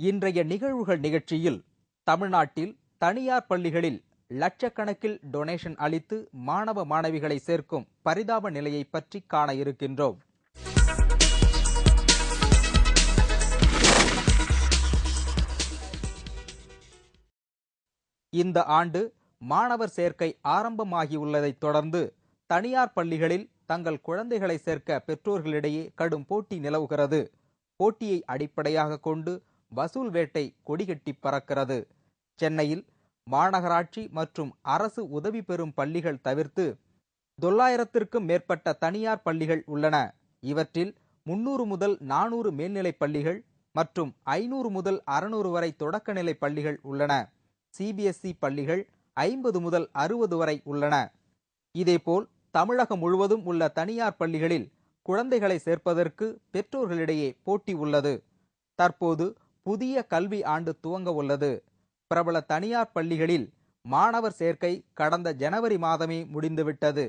இன்றைய நிகழ்வுகள் நிகழ்ச்சியில் தமிழ்நாட்டில் தனியார் பள்ளிகளில் லட்சக்கணக்கில் டொனேஷன் அளித்து மாணவ மாணவிகளை சேர்க்கும் பரிதாப நிலையை பற்றி காண இருக்கின்றோம். இந்த ஆண்டு மாணவர் சேர்க்கை ஆரம்பமாகியுள்ளதைத் தொடர்ந்து தனியார் பள்ளிகளில் தங்கள் குழந்தைகளை சேர்க்க பெற்றோர்களிடையே கடும் போட்டி நிலவுகிறது. போட்டியை அடிப்படையாக கொண்டு வசூல் வேட்டை கொடிகட்டி பறக்கிறது. சென்னையில் மாநகராட்சி மற்றும் அரசு உதவி பெறும் பள்ளிகள் தவிர்த்து 900க்கும் மேற்பட்ட தனியார் பள்ளிகள் உள்ளன. இவற்றில் 300 முதல் 400 மேல்நிலைப் பள்ளிகள் மற்றும் 500 முதல் 600 வரை தொடக்கநிலை பள்ளிகள் உள்ளன. சிபிஎஸ்இ பள்ளிகள் 50 முதல் 60 வரை உள்ளன. இதேபோல் தமிழகம் முழுவதும் உள்ள தனியார் பள்ளிகளில் குழந்தைகளை சேர்ப்பதற்கு பெற்றோர்களிடையே போட்டி உள்ளது. தற்போது புதிய கல்வி ஆண்டு துவங்க உள்ளது. பிரபல தனியார் பள்ளிகளில் மாணவர் சேர்க்கை கடந்த ஜனவரி மாதமே முடிந்துவிட்டது.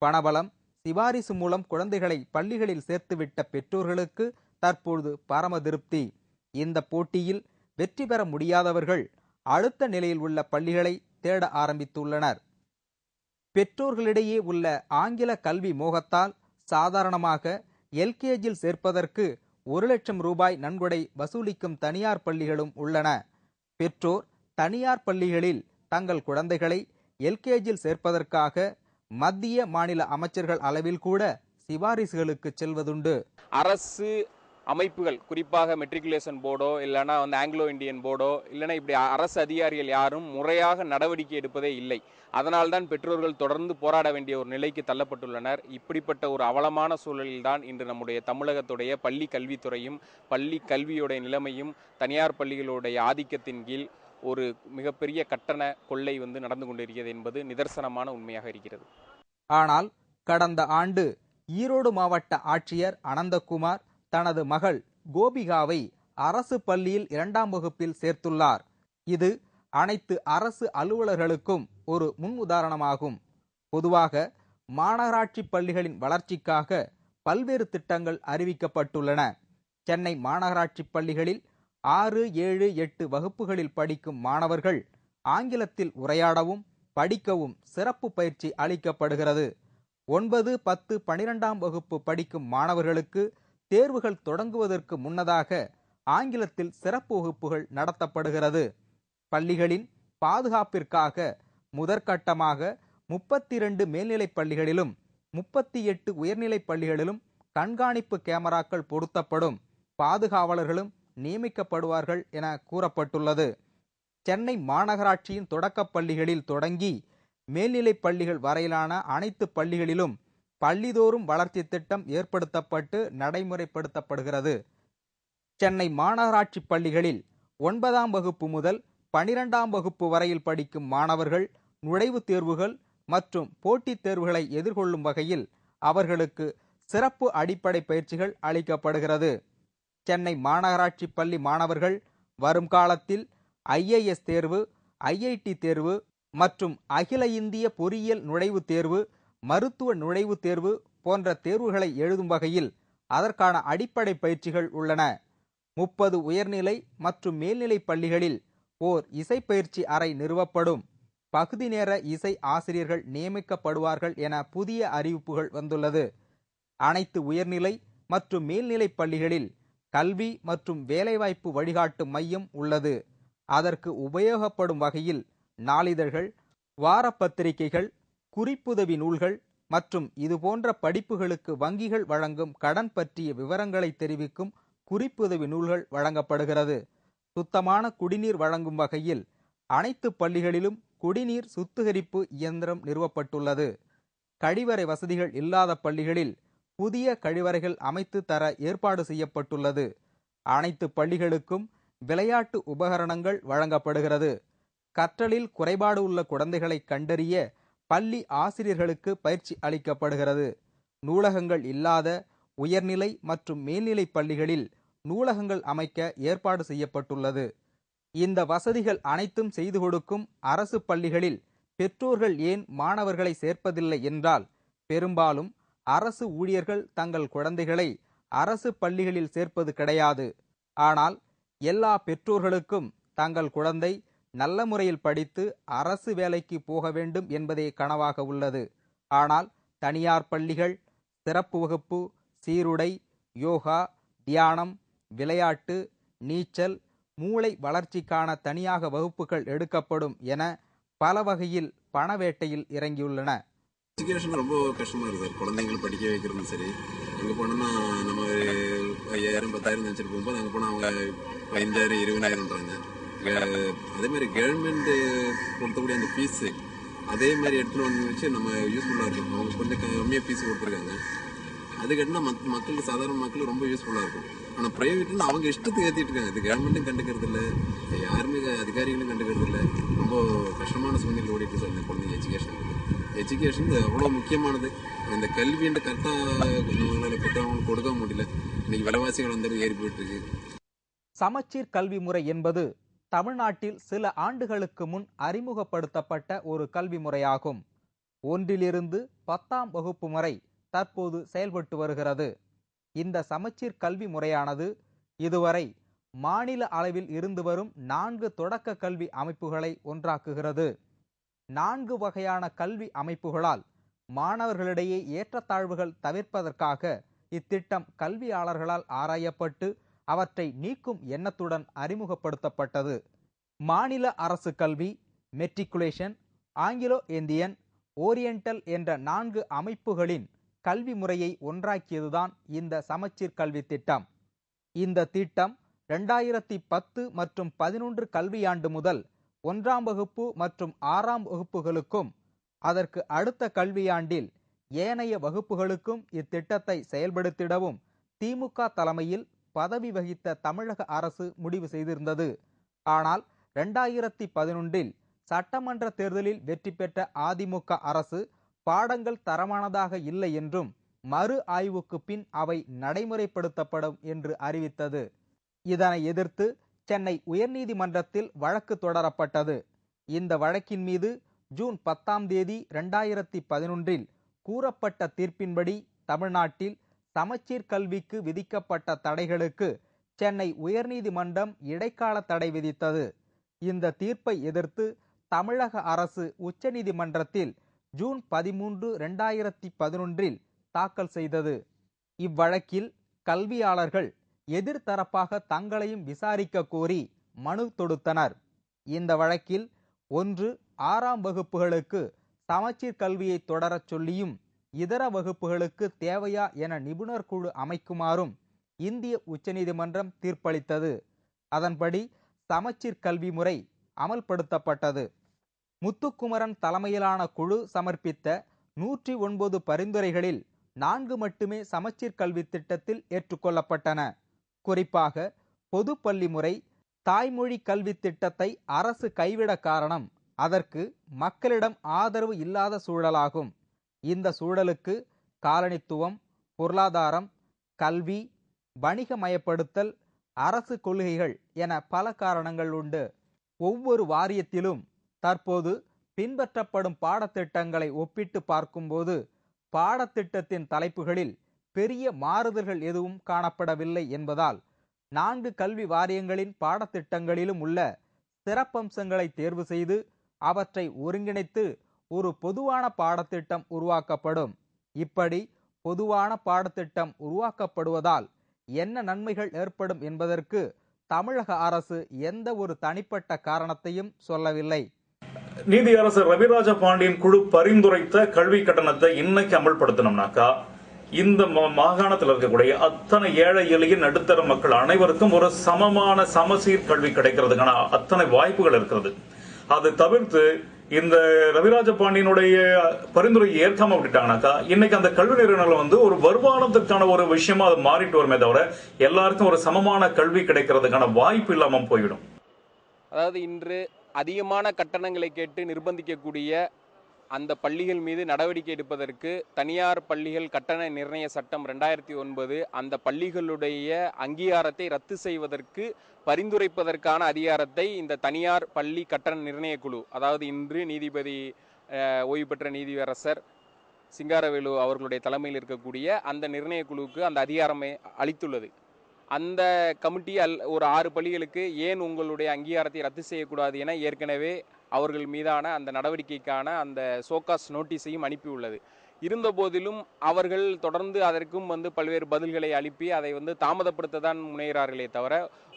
பணபலம், சிபாரிசு மூலம் குழந்தைகளை பள்ளிகளில் சேர்த்துவிட்ட பெற்றோர்களுக்கு தற்போது பரம திருப்தி. இந்த போட்டியில் வெற்றி பெற முடியாதவர்கள் அடுத்த நிலையில் உள்ள பள்ளிகளை தேட ஆரம்பித்துள்ளனர். பெற்றோர்களிடையே உள்ள ஆங்கில கல்வி மோகத்தால் சாதாரணமாக எல்கேஜியில் சேர்ப்பதற்கு 1 லட்சம் ரூபாய் நன்கொடை வசூலிக்கும் தனியார் பள்ளிகளும் உள்ளன. பெற்றோர் தனியார் பள்ளிகளில் தங்கள் குழந்தைகளை எல்கேஜியில் சேர்ப்பதற்காக மத்திய மாநில அமைச்சர்கள் அளவில் கூட சிபாரிசுகளுக்கு செல்வதுண்டு. அரசு அமைப்புகள், குறிப்பாக மெட்ரிகுலேஷன் போர்டோ இல்லைனா ஆங்கிலோ இந்தியன் போர்டோ இல்லைனா இப்படி அரசு அதிகாரிகள் யாரும் முறையாக நடவடிக்கை எடுப்பதே இல்லை. அதனால்தான் பெற்றோர்கள் தொடர்ந்து போராட வேண்டிய ஒரு நிலைக்கு தள்ளப்பட்டுள்ளனர். இப்படிப்பட்ட ஒரு அவலமான சூழலில்தான் இன்று நம்முடைய தமிழகத்துடைய பள்ளி கல்வித்துறையும் பள்ளி கல்வியுடைய நிலைமையும் தனியார் பள்ளிகளுடைய ஆதிக்கத்தின் கீழ் ஒரு மிகப்பெரிய கட்டண கொள்ளை நடந்து கொண்டிருக்கிறது என்பது நிதர்சனமான உண்மையாக இருக்கிறது. ஆனால் கடந்த ஆண்டு ஈரோடு மாவட்ட ஆட்சியர் அனந்தகுமார் தனது மகள் கோபிகாவை அரசு பள்ளியில் 2ஆம் வகுப்பில் சேர்த்துள்ளார். இது அனைத்து அரசு அலுவலர்களுக்கும் ஒரு முன் உதாரணமாகும். பொதுவாக மாநகராட்சி பள்ளிகளின் வளர்ச்சிக்காக பல்வேறு திட்டங்கள் அறிவிக்கப்பட்டுள்ளன. சென்னை மாநகராட்சி பள்ளிகளில் 6, 7, 8 வகுப்புகளில் படிக்கும் மாணவர்கள் ஆங்கிலத்தில் உரையாடவும் படிக்கவும் சிறப்பு பயிற்சி அளிக்கப்படுகிறது. 9, 10, 12ஆம் வகுப்பு படிக்கும் மாணவர்களுக்கு தேர்வுகள் தொடங்குவதற்கு முன்னதாக ஆங்கிலத்தில் சிறப்பு வகுப்புகள் நடத்தப்படுகிறது. பள்ளிகளின் பாதுகாப்பிற்காக முதற்கட்டமாக 32 மேல்நிலைப் பள்ளிகளிலும் 38 உயர்நிலைப் பள்ளிகளிலும் கண்காணிப்பு கேமராக்கள் பொருத்தப்படும். பாதுகாவலர்களும் நியமிக்கப்படுவார்கள் என கூறப்பட்டுள்ளது. சென்னை மாநகராட்சியின் தொடக்கப் பள்ளிகளில் தொடங்கி மேல்நிலைப் பள்ளிகள் வரையிலான அனைத்து பள்ளிகளிலும் பள்ளிதோறும் வளர்ச்சி திட்டம் ஏற்படுத்தப்பட்டு நடைமுறைப்படுத்தப்படுகிறது. சென்னை மாநகராட்சி பள்ளிகளில் 9ஆம் வகுப்பு முதல் 12ஆம் வகுப்பு வரையில் படிக்கும் மாணவர்கள் நுழைவுத் தேர்வுகள் மற்றும் போட்டித் தேர்வுகளை எதிர்கொள்ளும் வகையில் அவர்களுக்கு சிறப்பு அடிப்படை பயிற்சிகள் அளிக்கப்படுகிறது. சென்னை மாநகராட்சி பள்ளி மாணவர்கள் வரும் காலத்தில் IAS தேர்வு, IIT தேர்வு மற்றும் அகில இந்திய பொறியியல் நுழைவுத் தேர்வு, மருத்துவ நுழைவுத் தேர்வு போன்ற தேர்வுகளை எழுதும் வகையில் அதற்கான அடிப்படை பயிற்சிகள் உள்ளன. 30 உயர்நிலை மற்றும் மேல்நிலை பள்ளிகளில் ஓர் இசைப்பயிற்சி அறை நிறுவப்படும். பகுதி நேர இசை ஆசிரியர்கள் நியமிக்கப்படுவார்கள் என புதிய அறிவிப்புகள் வந்துள்ளது. அனைத்து உயர்நிலை மற்றும் மேல்நிலை பள்ளிகளில் கல்வி மற்றும் வேலைவாய்ப்பு வழிகாட்டு மையம் உள்ளது. அதற்கு உபயோகப்படும் வகையில் நாளிதழ்கள், வாரப்பத்திரிகைகள், குறிப்புதவி நூல்கள் மற்றும் இதுபோன்ற படிப்புகளுக்கு வங்கிகள் வழங்கும் கடன் பற்றிய விவரங்களை தெரிவிக்கும் குறிப்புதவி நூல்கள் வழங்கப்படுகிறது. சுத்தமான குடிநீர் வழங்கும் வகையில் அனைத்து பள்ளிகளிலும் குடிநீர் சுத்திகரிப்பு இயந்திரம் நிறுவப்பட்டுள்ளது. கழிவறை வசதிகள் இல்லாத பள்ளிகளில் புதிய கழிவறைகள் அமைத்து தர ஏற்பாடு செய்யப்பட்டுள்ளது. அனைத்து பள்ளிகளுக்கும் விளையாட்டு உபகரணங்கள் வழங்கப்படுகிறது. கற்றலில் குறைபாடு உள்ள குழந்தைகளை கண்டறிய பள்ளி ஆசிரியர்களுக்கு பயிற்சி அளிக்கப்படுகிறது. நூலகங்கள் இல்லாத உயர்நிலை மற்றும் மேல்நிலை பள்ளிகளில் நூலகங்கள் அமைக்க ஏற்பாடு செய்யப்பட்டுள்ளது. இந்த வசதிகள் அனைத்தும் செய்து கொடுக்கும் அரசு பள்ளிகளில் பெற்றோர்கள் ஏன் மாணவர்களை சேர்ப்பதில்லை என்றால், பெரும்பாலும் அரசு ஊழியர்கள் தங்கள் குழந்தைகளை அரசு பள்ளிகளில் சேர்ப்பது கிடையாது. ஆனால் எல்லா பெற்றோர்களுக்கும் தங்கள் குழந்தை நல்ல முறையில் படித்து அரசு வேலைக்கு போக வேண்டும் என்பதே கனவாக உள்ளது. ஆனால் தனியார் பள்ளிகள் சிறப்பு வகுப்பு, சீருடை, யோகா, தியானம், விளையாட்டு, நீச்சல், மூளை வளர்ச்சிக்கான தனியாக வகுப்புகள் எடுக்கப்படும் என பல வகையில் பணவேட்டையில் இறங்கியுள்ளன. எஜுகேஷன் ரொம்ப கஷ்டமா இருக்கு சார். குழந்தைங்களை படிக்க வைக்கிறது சரி, அங்கே போனோம்னா நம்ம 5000 10,000 நினச்சிட்டு போகும்போது அங்கே போனால் அவங்க 15,000 20,000ன்றாங்க. அதே மாதிரி கவர்மெண்ட் கொடுத்தக்கூடிய அந்த ஃபீஸு அதே மாதிரி எடுத்துகிட்டு வந்து வச்சு நம்ம யூஸ்ஃபுல்லாக இருக்கும். அவங்க கொஞ்சம் கம்மியாக ஃபீஸ் கொடுத்துருக்காங்க. அது கட்டினா மக்களுக்கு சாதாரண மக்களுக்கு ரொம்ப யூஸ்ஃபுல்லாக இருக்கும். ஆனால் ப்ரைவேட்டில் அவங்க இஷ்டத்துக்கு ஏற்றிட்டு இருக்காங்க. இது கவர்மெண்ட்டும் கண்டுக்கிறது இல்லை, யாருமே அதிகாரிகளும் கண்டுக்கிறது இல்லை. ரொம்ப கஷ்டமான சூழ்நிலை ஓடிட்டு சார் இந்த குழந்தைங்க எஜுகேஷன் அவ்வளோ முக்கியமானது. இந்த கல்வின்ற கரெக்டாக கொஞ்சம் பெற்றவங்களுக்கு கொடுக்க முடியல. இன்னைக்கு விலைவாசிகள் வந்து ஏறி போயிட்டு இருக்கு. சமச்சீர் கல்வி முறை என்பது தமிழ்நாட்டில் சில ஆண்டுகளுக்கு முன் அறிமுகப்படுத்தப்பட்ட ஒரு கல்வி முறையாகும். 1லிருந்து 10ஆம் வகுப்பு முறை தற்போது செயல்பட்டு வருகிறது. இந்த சமச்சீர் கல்வி முறையானது இதுவரை மாநில அளவில் இருந்து வரும் 4 தொடக்க கல்வி அமைப்புகளை ஒன்றாக்குகிறது. 4 வகையான கல்வி அமைப்புகளால் மாணவர்களிடையே ஏற்றத்தாழ்வுகள் தவிர்ப்பதற்காக இத்திட்டம் கல்வியாளர்களால் ஆராயப்பட்டு அவற்றை நீக்கும் எண்ணத்துடன் அறிமுகப்படுத்தப்பட்டது. மாநில அரசு கல்வி, மெட்ரிகுலேஷன், ஆங்கிலோ இந்தியன், ஓரியண்டல் என்ற 4 அமைப்புகளின் கல்வி முறையை ஒன்றாக்கியதுதான் இந்த சமச்சீர் கல்வி திட்டம். இந்த திட்டம் 2010 மற்றும் 11 கல்வியாண்டு முதல் 1ஆம் வகுப்பு மற்றும் 6ஆம் வகுப்புகளுக்கும் அதற்கு அடுத்த கல்வியாண்டில் ஏனைய வகுப்புகளுக்கும் இத்திட்டத்தை செயல்படுத்திடவும் திமுக தலைமையில் பதவி வகித்த தமிழக அரசு முடிவு செய்திருந்தது. ஆனால் 2011 சட்டமன்ற தேர்தலில் வெற்றி பெற்ற அதிமுக அரசு பாடங்கள் தரமானதாக இல்லை என்றும் மறு ஆய்வுக்கு பின் அவை நடைமுறைப்படுத்தப்படும் என்று அறிவித்தது. இதனை எதிர்த்து சென்னை உயர்நீதிமன்றத்தில் வழக்கு தொடரப்பட்டது. இந்த வழக்கின் மீது ஜூன் 10ஆம் தேதி 2011 கூறப்பட்ட தீர்ப்பின்படி தமிழ்நாட்டில் சமச்சீர் கல்விக்கு விதிக்கப்பட்ட தடைகளுக்கு சென்னை உயர்நீதிமன்றம் இடைக்கால தடை விதித்தது. இந்த தீர்ப்பை எதிர்த்து தமிழக அரசு உச்சநீதிமன்றத்தில் ஜூன் 13, 2011 தாக்கல் செய்தது. இவ்வழக்கில் கல்வியாளர்கள் எதிர்த்தரப்பாக தங்களையும் விசாரிக்க கோரி மனு தொடுத்தனர். இந்த வழக்கில் 1. 6ஆம் வகுப்புகளுக்கு சமச்சீர் கல்வியை தொடரச் சொல்லியும் இதர வகுப்புகளுக்கு தேவையா என நிபுணர் குழு அமைக்குமாறும் இந்திய உச்சநீதிமன்றம் தீர்ப்பளித்தது. அதன்படி சமச்சீர் கல்வி முறை அமல்படுத்தப்பட்டது. முத்துக்குமரன் தலைமையிலான குழு சமர்ப்பித்த 109 பரிந்துரைகளில் 4 மட்டுமே சமச்சீர் கல்வி திட்டத்தில் ஏற்றுக்கொள்ளப்பட்டன. குறிப்பாக பொது பள்ளி முறை, தாய்மொழி கல்வி திட்டத்தை அரசு கைவிட காரணம் அதற்கு மக்களிடம் ஆதரவு இல்லாத சூழலாகும். இந்த சூழலுக்கு காலனித்துவம், பொருளாதாரம், கல்வி, வணிகமயப்படுத்தல், அரசு கொள்கைகள் என பல காரணங்கள் உண்டு. ஒவ்வொரு வாரியத்திலும் தற்போது பின்பற்றப்படும் பாடத்திட்டங்களை ஒப்பிட்டு பார்க்கும்போது பாடத்திட்டத்தின் தலைப்புகளில் பெரிய மாறுதல்கள் எதுவும் காணப்படவில்லை என்பதால் 4 கல்வி வாரியங்களின் பாடத்திட்டங்களிலும் உள்ள சிறப்பம்சங்களை தேர்வு செய்து அவற்றை ஒருங்கிணைத்து ஒரு பொதுவான பாடத்திட்டம் உருவாக்கப்படும். இப்படி பொதுவான பாடத்திட்டம் உருவாக்கப்படுவதால் என்ன நன்மைகள் ஏற்படும் என்பதற்கு தமிழக அரசு எந்த ஒரு தனிப்பட்ட காரணத்தையும் சொல்லவில்லை. நீதியரசர் ரவிராஜ பாண்டியன் குழு பரிந்துரைத்த கல்வி கட்டணத்தை இன்னைக்கு அமல்படுத்தணும்னாக்கா இந்த மாகாணத்தில் இருக்கக்கூடிய அத்தனை ஏழை எளிய நடுத்தர மக்கள் அனைவருக்கும் ஒரு சமமான சமசீர் கல்வி கிடைக்கிறதுக்கான அத்தனை வாய்ப்புகள் இருக்கிறது. அது தவிர்த்து இந்த ரவிராஜ பாண்டியனுடைய பரிந்துரையை ஏற்காம விட்டுட்டாங்கனாக்கா இன்னைக்கு அந்த கல்வி நிறுவனங்கள் ஒரு வருமானத்துக்கான ஒரு விஷயமா அது மாறிட்டு வருமே தவிர எல்லாருக்கும் ஒரு சமமான கல்வி கிடைக்கிறதுக்கான வாய்ப்பு இல்லாம போய்விடும். அதாவது இன்று அதிகமான கட்டணங்களை கேட்டு நிர்பந்திக்கக்கூடிய அந்த பள்ளிகள் மீது நடவடிக்கை எடுப்பதற்கு தனியார் பள்ளிகள் கட்டண நிர்ணய சட்டம் 2009 அந்த பள்ளிகளுடைய அங்கீகாரத்தை ரத்து செய்வதற்கு பரிந்துரைப்பதற்கான அதிகாரத்தை இந்த தனியார் பள்ளி கட்டண நிர்ணய குழு, அதாவது இன்று நீதிபதி ஓய்வு பெற்ற நீதியரசர் சிங்காரவேலு அவர்களுடைய தலைமையில் இருக்கக்கூடிய அந்த நிர்ணய குழுவுக்கு அந்த அதிகாரமே அளித்துள்ளது. அந்த கமிட்டி ஒரு 6 பள்ளிகளுக்கு ஏன் உங்களுடைய அங்கீகாரத்தை ரத்து செய்யக்கூடாது என ஏற்கனவே அவர்கள் மீதான அந்த நடவடிக்கைக்கான அந்த சோகாஸ் நோட்டீஸையும் அனுப்பியுள்ளது. இருந்த போதிலும் அவர்கள் தொடர்ந்து அதற்கும் பல்வேறு பதில்களை அனுப்பி அதை தாமதப்படுத்த தான் முனைகிறார்களே தவிர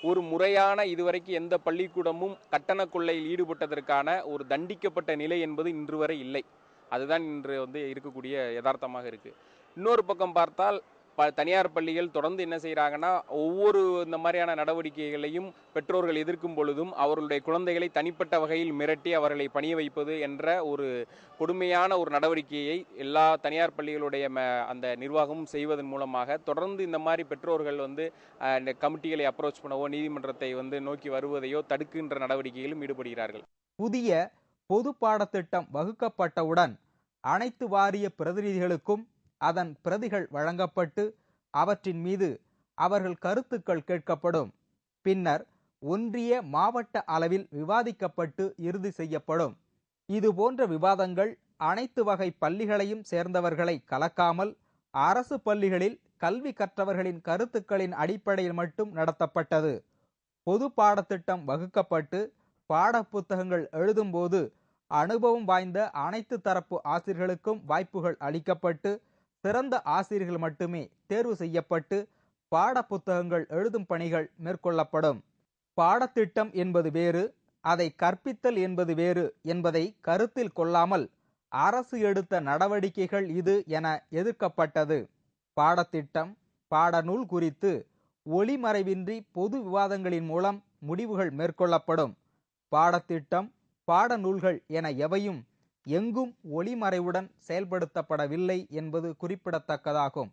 ஒரு முறையான இதுவரைக்கும் எந்த பள்ளிக்கூடமும் கட்டண கொள்ளையில் ஈடுபட்டதற்கான ஒரு தண்டிக்கப்பட்ட நிலை என்பது இன்று வரை இல்லை. அதுதான் இன்று இருக்கக்கூடிய யதார்த்தமாக இருக்கு. இன்னொரு பக்கம் பார்த்தால் தனியார் பள்ளிகள் தொடர்ந்து என்ன செய்கிறாங்கன்னா, ஒவ்வொரு இந்த மாதிரியான நடவடிக்கைகளையும் பெற்றோர்கள் எதிர்க்கும் பொழுதும் அவர்களுடைய குழந்தைகளை தனிப்பட்ட வகையில் மிரட்டி அவர்களை பணிய வைப்பது என்ற ஒரு கொடுமையான ஒரு நடவடிக்கையை எல்லா தனியார் பள்ளிகளுடைய அந்த நிர்வாகமும் செய்வதன் மூலமாக தொடர்ந்து இந்த மாதிரி பெற்றோர்கள் இந்த கமிட்டிகளை அப்ரோச் பண்ணவோ நீதிமன்றத்தை நோக்கி வருவதையோ தடுக்கின்ற நடவடிக்கைகளும் ஈடுபடுகிறார்கள். புதிய பொது பாடத்திட்டம் வகுக்கப்பட்டவுடன் அனைத்து வாரிய பிரதிநிதிகளுக்கும் அதன் பிரதிகள் வழங்கப்பட்டு அவற்றின் மீது அவர்கள் கருத்துக்கள் கேட்கப்படும். பின்னர் ஒன்றிய மாவட்ட அளவில் விவாதிக்கப்பட்டு இறுதி செய்யப்படும். இதுபோன்ற விவாதங்கள் அனைத்து வகை பள்ளிகளையும் சேர்ந்தவர்களை கலக்காமல் அரசு பள்ளிகளில் கல்வி கற்றவர்களின் கருத்துக்களின் அடிப்படையில் மட்டும் நடத்தப்பட்டது. பொது பாடத்திட்டம் வகுக்கப்பட்டு பாடப்புத்தகங்கள் எழுதும்போது அனுபவம் வாய்ந்த அனைத்து தரப்பு ஆசிரியர்களுக்கும் வாய்ப்புகள் அளிக்கப்பட்டு சிறந்த ஆசிரியர்கள் மட்டுமே தேர்வு செய்யப்பட்டு பாடப்புத்தகங்கள் எழுதும் பணிகள் மேற்கொள்ளப்படும். பாடத்திட்டம் என்பது வேறு, அதை கற்பித்தல் என்பது வேறு என்பதை கருத்தில் கொள்ளாமல் அரசு எடுத்த நடவடிக்கைகள் இது என எதிர்க்கப்பட்டது. பாடத்திட்டம், பாடநூல் குறித்து ஒளிமறைவின்றி பொது விவாதங்களின் மூலம் முடிவுகள் மேற்கொள்ளப்படும். பாடத்திட்டம், பாடநூல்கள் என எவையும் எங்கும் ஒளிமறைவுடன் செயல்படுத்தப்படவில்லை என்பது குறிப்பிடத்தக்கதாகும்.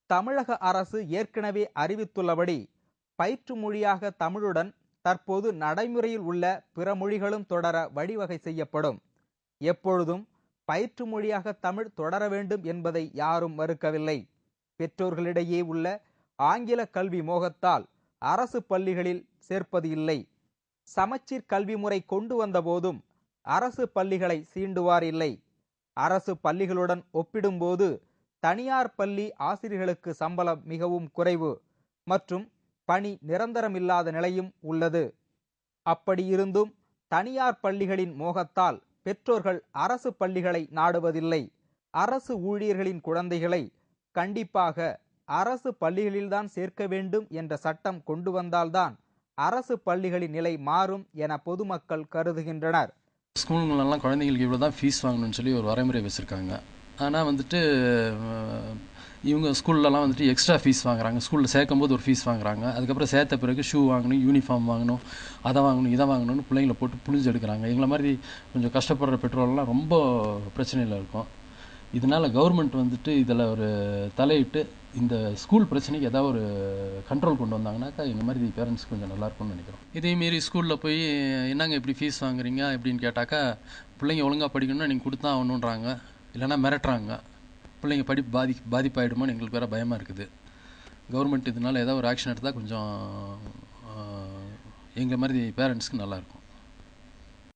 தமிழக அரசு ஏற்கனவே அறிவித்துள்ளபடி பயிற்று மொழியாக தமிழுடன் தற்போது நடைமுறையில் உள்ள பிற மொழிகளும் தொடர வழிவகை செய்யப்படும். எப்பொழுதும் பயிற்று மொழியாக தமிழ் தொடர வேண்டும் என்பதை யாரும் மறுக்கவில்லை. பெற்றோர்களிடையே உள்ள ஆங்கில கல்வி மோகத்தால் அரசு பள்ளிகளில் சேர்ப்பது இல்லை. சமச்சீர் கல்வி முறை கொண்டு வந்த போதும் அரசு பள்ளிகளை சீண்டுவார் இல்லை. அரசு பள்ளிகளுடன் ஒப்பிடும்போது தனியார் பள்ளி ஆசிரியர்களுக்கு சம்பளம் மிகவும் குறைவு மற்றும் பணி நிரந்தரமில்லாத நிலையும் உள்ளது. அப்படியிருந்தும் தனியார் பள்ளிகளின் மோகத்தால் பெற்றோர்கள் அரசு பள்ளிகளை நாடுவதில்லை. அரசு ஊழியர்களின் குழந்தைகளை கண்டிப்பாக அரசு பள்ளிகளில்தான் சேர்க்க வேண்டும் என்ற சட்டம் கொண்டு வந்தால்தான் அரசு பள்ளிகளின் நிலை மாறும் என பொதுமக்கள் கருதுகின்றனர். ஸ்கூலுங்களெல்லாம் குழந்தைங்களுக்கு இவ்வளோ தான் ஃபீஸ் வாங்கணும்னு சொல்லி ஒரு வரைமுறை வச்சுருக்காங்க. ஆனால் இவங்க ஸ்கூல்லலாம் எக்ஸ்ட்ரா ஃபீஸ் வாங்குறாங்க. ஸ்கூலில் சேர்க்கும்போது ஒரு ஃபீஸ் வாங்குறாங்க. அதுக்கப்புறம் சேர்த்த பிறகு ஷூ வாங்கணும், யூனிஃபார்ம் வாங்கணும், அதை வாங்கணும், இதை வாங்கணும்னு பிள்ளைங்களை போட்டு புழிஞ்சு எடுக்கிறாங்க. எங்களை மாதிரி கொஞ்சம் கஷ்டப்படுற பெற்றோர்கள்லாம் ரொம்ப பிரச்சனையில் இருக்கும். இதனால் கவர்மெண்ட் இதில் ஒரு தலையிட்டு இந்த ஸ்கூல் பிரச்சனைக்கு ஏதாவது ஒரு கண்ட்ரோல் கொண்டு வந்தாங்கன்னாக்கா எங்கள் மாதிரி பேரண்ட்ஸ் கொஞ்சம் நல்லாயிருக்கும்னு நினைக்கிறோம். இதேமாரி ஸ்கூலில் போய் என்னங்க இப்படி ஃபீஸ் வாங்குறீங்க அப்படின்னு கேட்டாக்கா பிள்ளைங்க ஒழுங்காக படிக்கணும்னா நீங்கள் கொடுத்தா ஆகணுன்றாங்க, இல்லைன்னா மிரட்டுறாங்க. பிள்ளைங்க படிப்பு பாதிப்பாயிடுமோன்னு எங்களுக்கு வேறு பயமாக இருக்குது. கவர்மெண்ட் இதனால் ஏதாவது ஒரு ஆக்ஷன் எடுத்தால் கொஞ்சம் எங்கள் மாதிரி பேரண்ட்ஸ்க்கு நல்லாயிருக்கும்.